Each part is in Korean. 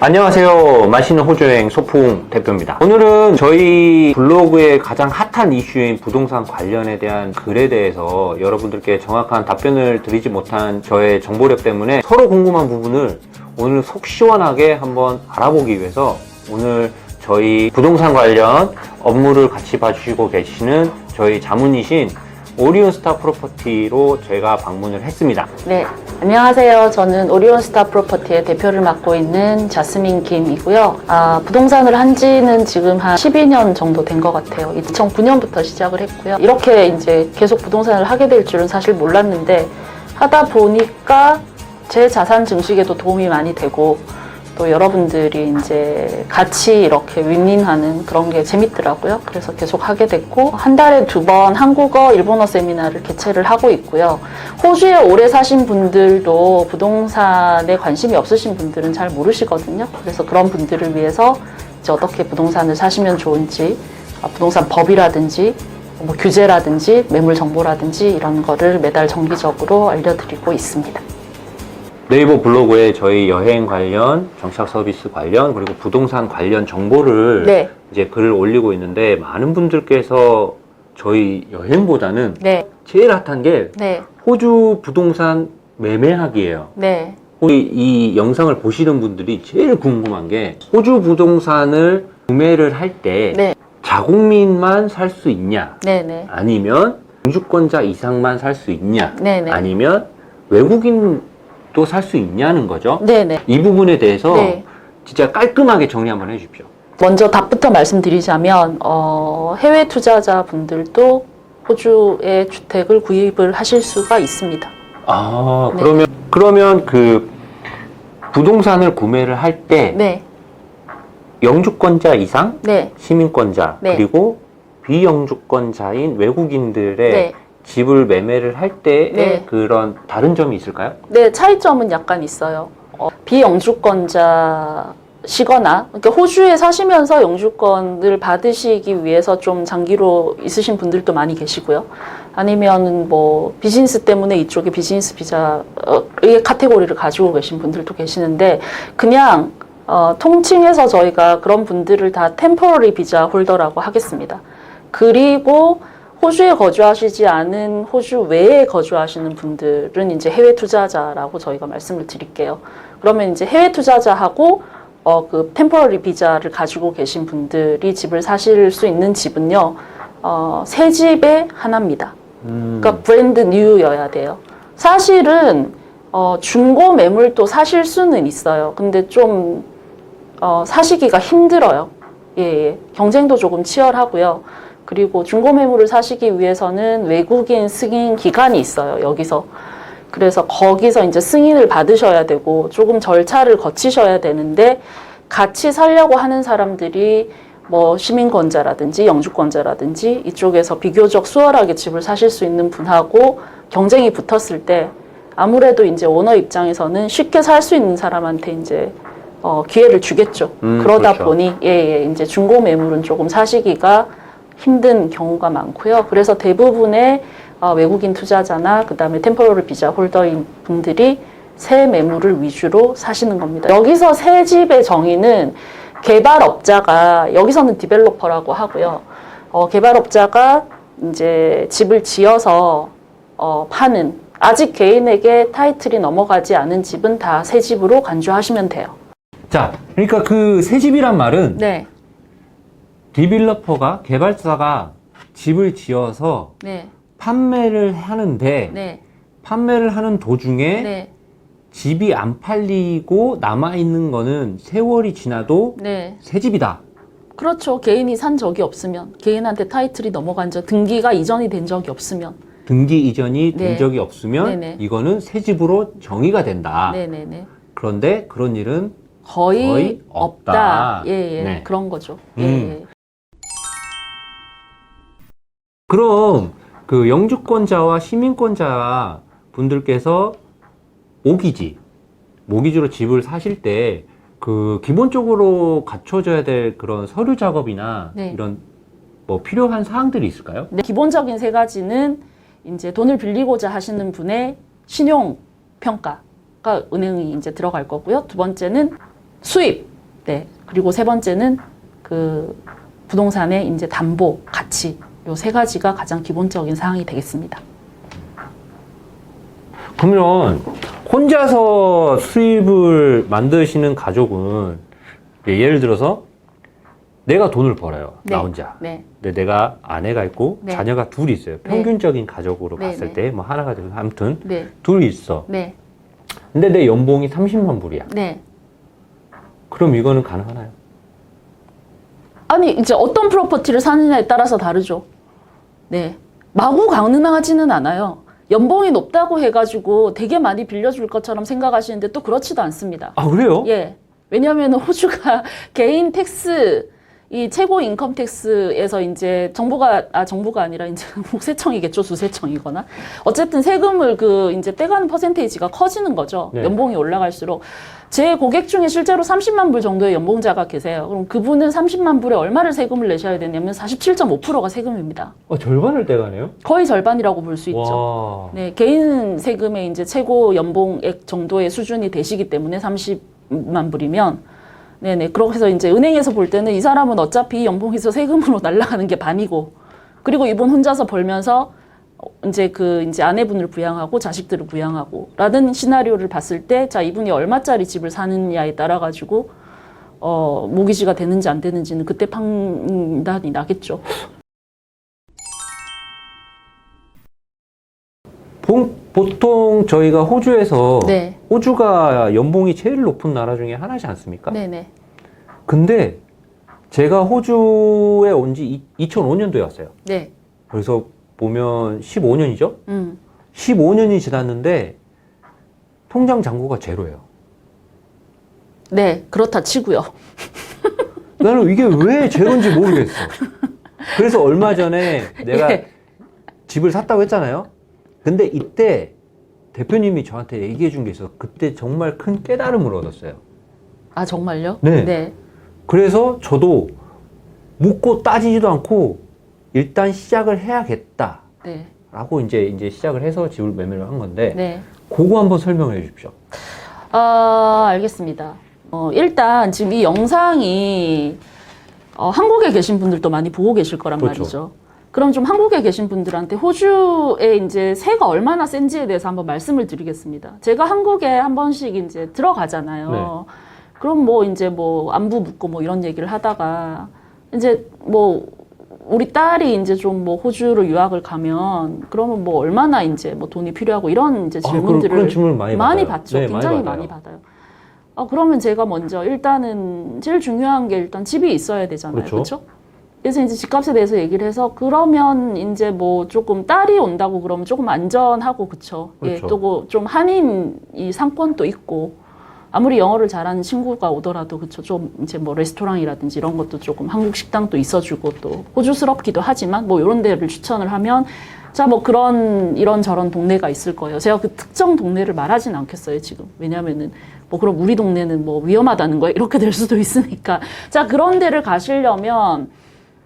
안녕하세요. 맛있는 호주여행 소풍 대표입니다. 오늘은 저희 블로그의 가장 핫한 이슈인 부동산 관련에 대한 글에 대해서 여러분들께 정확한 답변을 드리지 못한 저의 정보력 때문에 서로 궁금한 부분을 오늘 속 시원하게 한번 알아보기 위해서 오늘 저희 부동산 관련 업무를 같이 봐주시고 계시는 저희 자문이신 오리온스타 프로퍼티로 제가 방문을 했습니다. 네, 안녕하세요. 저는 오리온스타 프로퍼티의 대표를 맡고 있는 자스민 김이고요. 부동산을 한 지는 지금 한 12년 정도 된 것 같아요. 2009년부터 시작을 했고요. 이렇게 이제 계속 부동산을 하게 될 줄은 사실 몰랐는데 하다 보니까 제 자산 증식에도 도움이 많이 되고 또 여러분들이 이제 같이 이렇게 윈윈하는 그런 게 재밌더라고요. 그래서 계속 하게 됐고, 한 달에 2번 한국어, 일본어 세미나를 개최를 하고 있고요. 호주에 오래 사신 분들도 부동산에 관심이 없으신 분들은 잘 모르시거든요. 그래서 그런 분들을 위해서 이제 어떻게 부동산을 사시면 좋은지, 부동산 법이라든지, 뭐 규제라든지, 매물 정보라든지 이런 거를 매달 정기적으로 알려드리고 있습니다. 네이버 블로그에 저희 여행 관련, 정착 서비스 관련, 그리고 부동산 관련 정보를 이제 글을 올리고 있는데 많은 분들께서 저희 여행보다는 제일 핫한 게 호주 부동산 매매하기예요. 이 영상을 보시는 분들이 제일 궁금한 게 호주 부동산을 구매를 할 때 자국민만 살 수 있냐? 아니면 영주권자 이상만 살 수 있냐? 아니면 외국인 또 살 수 있냐는 거죠. 이 부분에 대해서 진짜 깔끔하게 정리 한번 해주십시오. 먼저 답부터 말씀드리자면 해외 투자자 분들도 호주의 주택을 구입을 하실 수가 있습니다. 그러면 그 부동산을 구매를 할 때 영주권자 이상, 시민권자 그리고 비영주권자인 외국인들의 집을 매매를 할 때의 그런 다른 점이 있을까요? 네, 차이점은 약간 있어요. 비영주권자시거나, 그러니까 호주에 사시면서 영주권을 받으시기 위해서 좀 장기로 있으신 분들도 많이 계시고요. 아니면 뭐 비즈니스 때문에 이쪽에 비즈니스 비자의 카테고리를 가지고 계신 분들도 계시는데, 그냥 통칭해서 저희가 그런 분들을 다 템포러리 비자 홀더라고 하겠습니다. 그리고 호주에 거주하시지 않은 호주 외에 거주하시는 분들은 이제 해외 투자자라고 저희가 말씀을 드릴게요. 그러면 이제 해외 투자자하고 그 템포러리 비자를 가지고 계신 분들이 집을 사실 수 있는 집은요, 새 집의 하나입니다. 그러니까 브랜드 뉴여야 돼요. 사실은 중고 매물도 사실 수는 있어요. 근데 좀 사시기가 힘들어요. 경쟁도 조금 치열하고요. 그리고 중고 매물을 사시기 위해서는 외국인 승인 기관이 있어요, 여기서. 그래서 거기서 이제 승인을 받으셔야 되고 조금 절차를 거치셔야 되는데, 같이 살려고 하는 사람들이 뭐 시민권자라든지 영주권자라든지 이쪽에서 비교적 수월하게 집을 사실 수 있는 분하고 경쟁이 붙었을 때 아무래도 이제 오너 입장에서는 쉽게 살 수 있는 사람한테 이제 기회를 주겠죠. 그러다 보니 이제 중고 매물은 조금 사시기가 힘든 경우가 많고요. 그래서 대부분의 외국인 투자자나 그 다음에 템포러리 비자 홀더인 분들이 새 매물을 위주로 사시는 겁니다. 여기서 새 집의 정의는 개발업자가, 여기서는 디벨로퍼라고 하고요. 개발업자가 이제 집을 지어서 파는, 아직 개인에게 타이틀이 넘어가지 않은 집은 다 새 집으로 간주하시면 돼요. 자, 그러니까 그 새 집이란 말은 디벨로퍼가, 개발자가 집을 지어서 판매를 하는데 판매를 하는 도중에 집이 안 팔리고 남아있는 거는 세월이 지나도 새 집이다. 그렇죠. 개인이 산 적이 없으면, 개인한테 타이틀이 넘어간 적, 등기가 이전이 된 적이 없으면, 등기 이전이 된 적이 없으면 이거는 새 집으로 정의가 된다. 그런데 그런 일은 거의 없다. 그런 거죠. 그럼 그 영주권자와 시민권자 분들께서 모기지로 집을 사실 때 그 기본적으로 갖춰져야 될 그런 서류 작업이나 이런 뭐 필요한 사항들이 있을까요? 기본적인 3가지는 이제 돈을 빌리고자 하시는 분의 신용 평가가 은행이 이제 들어갈 거고요. 2번째는 수입. 네. 그리고 세 번째는 그 부동산의 이제 담보, 가치. 요 세 가지가 가장 기본적인 사항이 되겠습니다. 그러면 혼자서 수입을 만드시는 가족은 예를 들어서 내가 돈을 벌어요. 네. 나 혼자. 네. 근데 내가 아내가 있고 네. 자녀가 둘이 있어요. 네. 평균적인 가족으로 네, 봤을 네. 때 뭐 하나가 되고 아무튼 네. 둘이 있어. 네. 근데 내 연봉이 30만 불이야. 네. 그럼 이거는 가능하나요? 아니, 이제 어떤 프로퍼티를 사느냐에 따라서 다르죠. 네. 마구 가능하지는 않아요. 연봉이 높다고 해가지고 되게 많이 빌려줄 것처럼 생각하시는데 또 그렇지도 않습니다. 아, 그래요? 예. 왜냐하면 호주가 개인 텍스, 이 최고 인컴 텍스에서 이제 정부가 아니라 이제 국세청이겠죠. 주세청이거나. 어쨌든 세금을 이제 떼가는 퍼센테이지가 커지는 거죠. 네. 연봉이 올라갈수록. 제 고객 중에 실제로 30만 불 정도의 연봉자가 계세요. 그럼 그분은 30만 불에 얼마를 세금을 내셔야 되냐면 47.5%가 세금입니다. 절반을 떼가네요? 거의 절반이라고 볼 수 있죠. 와. 네, 개인 세금의 이제 최고 연봉액 정도의 수준이 되시기 때문에 30만 불이면, 네네. 그렇게 해서 이제 은행에서 볼 때는 이 사람은 어차피 연봉에서 세금으로 날아가는 게 반이고, 그리고 이분 혼자서 벌면서 이제 이제 아내분을 부양하고 자식들을 부양하고 라는 시나리오를 봤을 때, 자, 이분이 얼마짜리 집을 사느냐에 따라 가지고 모기지가 되는지 안 되는지는 그때 판단이 나겠죠. 보통 저희가 호주에서 네. 호주가 연봉이 제일 높은 나라 중에 하나지 않습니까? 네네. 근데 제가 호주에 온 지 2005년도에 왔어요. 네. 그래서 보면 15년이죠? 음. 15년이 지났는데 통장 잔고가 제로예요. 네, 그렇다 치고요. 나는 이게 왜 제로인지 모르겠어. 그래서 얼마 전에 내가 예. 집을 샀다고 했잖아요. 근데 이때 대표님이 저한테 얘기해 준 게 있어서 그때 정말 큰 깨달음을 얻었어요. 아, 정말요? 네. 네. 그래서 저도 묻고 따지지도 않고 일단 시작을 해야겠다. 네. 라고 이제 시작을 해서 집을 매매를 한 건데, 네. 그거 한번 설명해 주십시오. 알겠습니다. 일단 지금 이 영상이 한국에 계신 분들도 많이 보고 계실 거란 그렇죠. 말이죠. 그럼 좀 한국에 계신 분들한테 호주의 이제 세가 얼마나 센지에 대해서 한번 말씀을 드리겠습니다. 제가 한국에 한 번씩 이제 들어가잖아요. 네. 그럼 뭐 이제 뭐 안부 묻고 뭐 이런 얘기를 하다가 이제 뭐 우리 딸이 이제 좀 뭐 호주로 유학을 가면 그러면 뭐 얼마나 이제 뭐 돈이 필요하고 이런 이제 질문들을 그런 질문을 많이 받아요. 받죠. 네, 굉장히 많이 받아요. 그러면 제가 먼저 일단은 제일 중요한 게 일단 집이 있어야 되잖아요. 그렇죠. 그렇죠? 그래서 이제 집값에 대해서 얘기를 해서 그러면 이제 뭐 조금 딸이 온다고 그러면 조금 안전하고 그쵸. 그렇죠. 예, 또 좀 한인 이 상권도 있고 아무리 영어를 잘하는 친구가 오더라도 그쵸. 좀 이제 뭐 레스토랑이라든지 이런 것도 조금 한국 식당도 있어주고 또 호주스럽기도 하지만 뭐 이런 데를 추천을 하면 자, 뭐 이런저런 동네가 있을 거예요. 제가 그 특정 동네를 말하진 않겠어요, 지금. 왜냐면은 뭐 그럼 우리 동네는 뭐 위험하다는 거예요. 이렇게 될 수도 있으니까. 자, 그런 데를 가시려면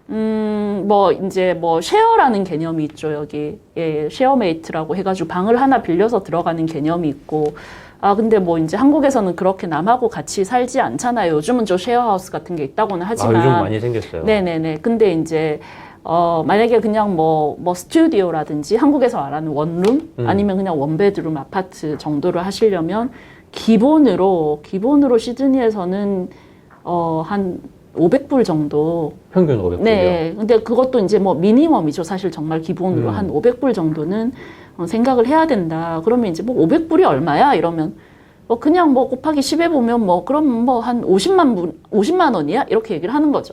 뭐 이제 뭐 쉐어라는 개념이 있죠, 여기. 예, 쉐어메이트라고 해가지고 방을 하나 빌려서 들어가는 개념이 있고. 근데 뭐 이제 한국에서는 그렇게 남하고 같이 살지 않잖아요. 요즘은 저 쉐어하우스 같은 게 있다고는 하지만. 요즘 많이 생겼어요. 네네네. 근데 이제 만약에 그냥 뭐 스튜디오라든지 한국에서 말하는 원룸 아니면 그냥 원베드룸 아파트 정도를 하시려면 기본으로 시드니에서는 한 500불 정도. 평균 500불이요? 네. 근데 그것도 이제 뭐 미니멈이죠. 사실 정말 기본으로 한 500불 정도는 생각을 해야 된다. 그러면 이제 뭐 500불이 얼마야? 이러면 뭐 그냥 뭐 곱하기 10에 보면 뭐 그럼 뭐 한 50만 원이야? 이렇게 얘기를 하는 거죠.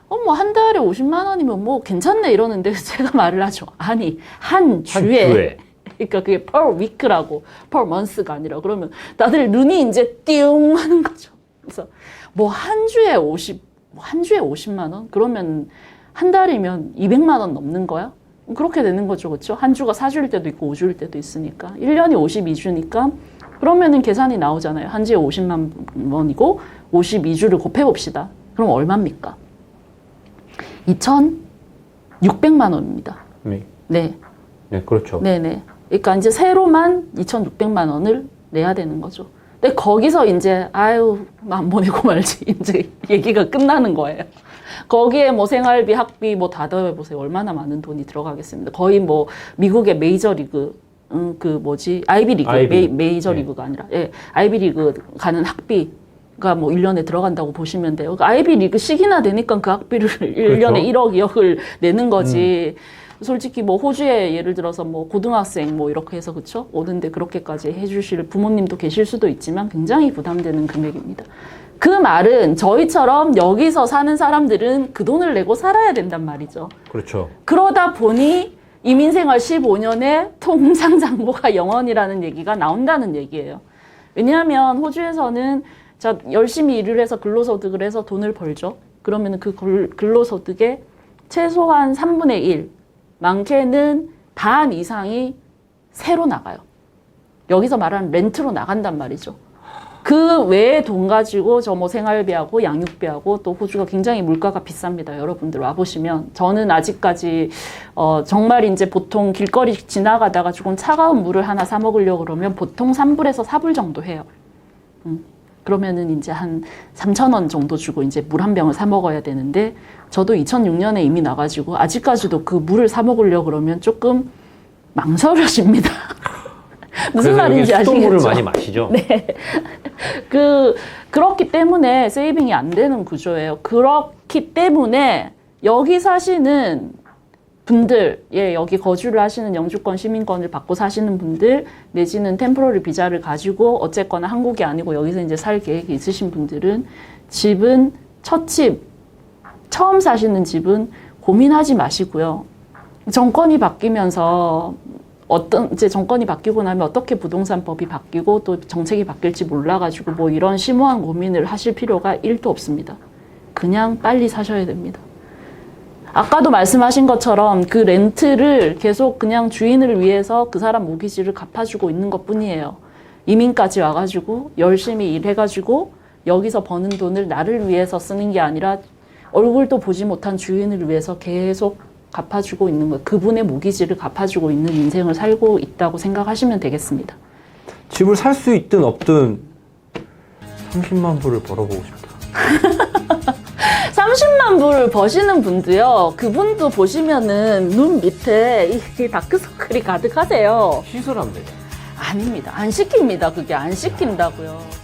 뭐 한 달에 50만 원이면 뭐 괜찮네 이러는데 제가 말을 하죠. 아니, 한 주에. 그러니까 그게 per week라고, per month가 아니라 그러면 다들 눈이 이제 띵 하는 거죠. 그래서 뭐 한 주에 50만 원? 그러면 한 달이면 200만 원 넘는 거야? 그렇게 되는 거죠. 그렇죠? 한 주가 4주일 때도 있고 5주일 때도 있으니까. 1년이 52주니까 그러면은 계산이 나오잖아요. 한 주에 50만 원이고 52주를 곱해봅시다. 그럼 얼마입니까? 2,600만 원입니다. 네. 네. 네, 그렇죠. 네네. 그러니까 이제 세로만 2,600만 원을 내야 되는 거죠. 근데 거기서 이제 아유 안 보내고 말지 이제 얘기가 끝나는 거예요. 거기에 뭐 생활비, 학비 뭐 다 더해보세요. 얼마나 많은 돈이 들어가겠습니다. 거의 뭐 미국의 메이저리그 그 뭐지 아이비리그 메이저리그가 아니라 아이비리그 가는 학비가 뭐 1년에 들어간다고 보시면 돼요. 그러니까 아이비리그씩이나 되니까 그 학비를 1년에 1억, 2억을 내는 거지. 솔직히 뭐 호주에 예를 들어서 뭐 고등학생 뭐 이렇게 해서 그쵸? 오는데 그렇게까지 해주실 부모님도 계실 수도 있지만 굉장히 부담되는 금액입니다. 그 말은 저희처럼 여기서 사는 사람들은 그 돈을 내고 살아야 된단 말이죠. 그렇죠. 그러다 보니 이민생활 15년에 통장 잔고가 0원이라는 얘기가 나온다는 얘기예요. 왜냐하면 호주에서는 자 열심히 일을 해서 근로소득을 해서 돈을 벌죠. 그러면 그 근로소득의 최소한 3분의 1, 많게는 반 이상이 새로 나가요. 여기서 말하는 렌트로 나간단 말이죠. 그 외에 돈 가지고 저 뭐 생활비하고 양육비하고 또 호주가 굉장히 물가가 비쌉니다. 여러분들 와보시면 저는 아직까지 정말 이제 보통 길거리 지나가다가 조금 차가운 물을 하나 사 먹으려고 그러면 보통 3불에서 4불 정도 해요. 그러면은 이제 한 3,000원 정도 주고 이제 물 한 병을 사 먹어야 되는데 저도 2006년에 이미 나가지고 아직까지도 그 물을 사 먹으려고 그러면 조금 망설여집니다. 무슨 말인지 아시겠죠? 수돗물을 많이 마시죠? 네. 그렇기 때문에 세이빙이 안 되는 구조예요. 그렇기 때문에 여기 사시는 분들, 여기 거주를 하시는 영주권 시민권을 받고 사시는 분들, 내지는 템포러리 비자를 가지고 어쨌거나 한국이 아니고 여기서 이제 살 계획이 있으신 분들은 집은 첫 집, 처음 사시는 집은 고민하지 마시고요. 정권이 바뀌면서 이제 정권이 바뀌고 나면 어떻게 부동산법이 바뀌고 또 정책이 바뀔지 몰라가지고 뭐 이런 심오한 고민을 하실 필요가 1도 없습니다. 그냥 빨리 사셔야 됩니다. 아까도 말씀하신 것처럼 그 렌트를 계속 그냥 주인을 위해서 그 사람 모기지를 갚아주고 있는 것 뿐이에요. 이민까지 와가지고 열심히 일해가지고 여기서 버는 돈을 나를 위해서 쓰는 게 아니라 얼굴도 보지 못한 주인을 위해서 계속 갚아주고 있는 거, 그분의 모기지를 갚아주고 있는 인생을 살고 있다고 생각하시면 되겠습니다. 집을 살 수 있든 없든 30만 불을 벌어보고 싶다. 30만 불을 버시는 분도요, 그분도 보시면은 눈 밑에 이 다크서클이 가득하세요. 시술하면 되죠. 아닙니다. 안 시킵니다. 그게 안 시킨다고요.